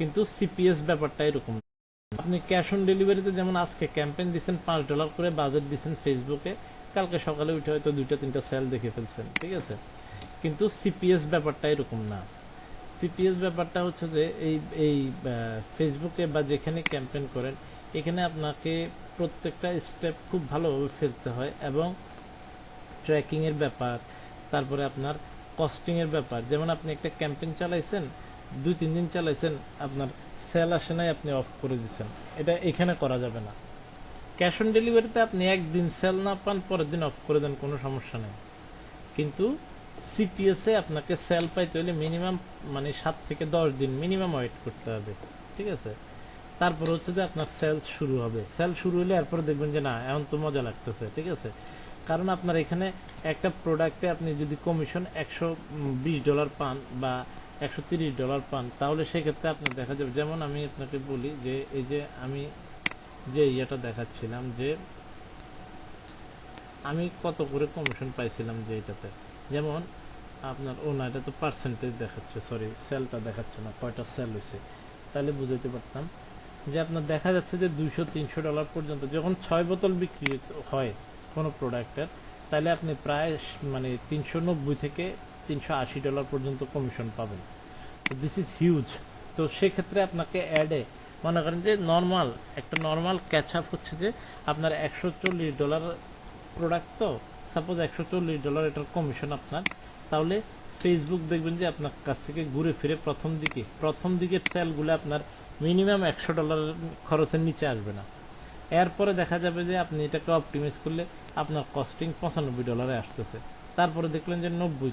কিন্তু সিপিএস ব্যাপারটা এরকম না। আপনি ক্যাশ অন ডেলিভারিতে যেমন আজকে ক্যাম্পেইন দিচ্ছেন $5 করে বাজেট দিচ্ছেন ফেসবুকে, কালকে সকালে উঠে হয়তো 2টা 3টা সেল দেখে ফেলছেন, ঠিক আছে। কিন্তু সিপিএস ব্যাপারটা এরকম না। সিপিএস ব্যাপারটা হচ্ছে যে এই এই ফেসবুকে বা যেখানে ক্যাম্পেইন করেন, এখানে আপনাকে প্রত্যেকটা স্টেপ খুব ভালোভাবে ফেলতে হয়, এবং ট্র্যাকিং এর ব্যাপার, তারপরে আপনার কস্টিং এর ব্যাপার। যেমন আপনি একটা ক্যাম্পেইন চালাইছেন, 2-3 দিন চালাইছেন, আপনার সেল আসে নাই, আপনি অফ করে দিচ্ছেন, এটা এখানে করা যাবে না। ক্যাশ অন ডেলিভারিতে আপনি একদিন সেল না পান, পরের দিন অফ করে দেন, কোনো সমস্যা নেই। কিন্তু সিপিএস এ আপনাকে সেল পাইতে হলে মিনিমাম মানে 7 থেকে 10 দিন মিনিমাম ওয়েট করতে হবে, ঠিক আছে। তারপর হচ্ছে যে আপনার সেল শুরু হবে, সেল শুরু হলে এরপরে দেখবেন যে না, এখন তো মজা লাগতেছে, ঠিক আছে। কারণ আপনার এখানে একটা প্রোডাক্টে আপনি যদি কমিশন $120 পান বা $130 পান, তাহলে সেক্ষেত্রে আপনার দেখা যাবে, যেমন আমি আপনাকে বলি যে এই যে আমি যে ইয়েটা দেখাচ্ছিলাম, যে আমি কত করে কমিশন পাইছিলাম যে এটাতে, যেমন আপনার না, এটা তো পার্সেন্টেজ দেখাচ্ছে, সরি সেলটা দেখাচ্ছে না, কয়টা সেল হয়েছে, তাহলে বুঝাইতে পারতাম যে আপনার দেখা যাচ্ছে যে $200-300 পর্যন্ত যখন 6 বোতল বিক্রি হয় কোনো প্রোডাক্টের, তাহলে আপনি প্রায় মানে $390 থেকে $380 পর্যন্ত কমিশন পাবেন। তো দিস ইজ হিউজ। তো সেক্ষেত্রে আপনাকে অ্যাডে মনে করেন যে নর্মাল একটা নর্মাল ক্যাচ আপ হচ্ছে যে আপনার $140 প্রোডাক্ট, তো সাপোজ $140 এটার কমিশন আপনার, তাহলে ফেসবুক দেখবেন যে আপনার কাছ থেকে ঘুরে ফিরে প্রথম দিকের সেলগুলো আপনার মিনিমাম $100 খরচের নিচে আসবে না। এরপরে দেখা যাবে যে আপনি এটাকে অপটিমাইজ করলে আপনার কস্টিং $95 আসতেছে, তারপরে দেখলেন যে 90,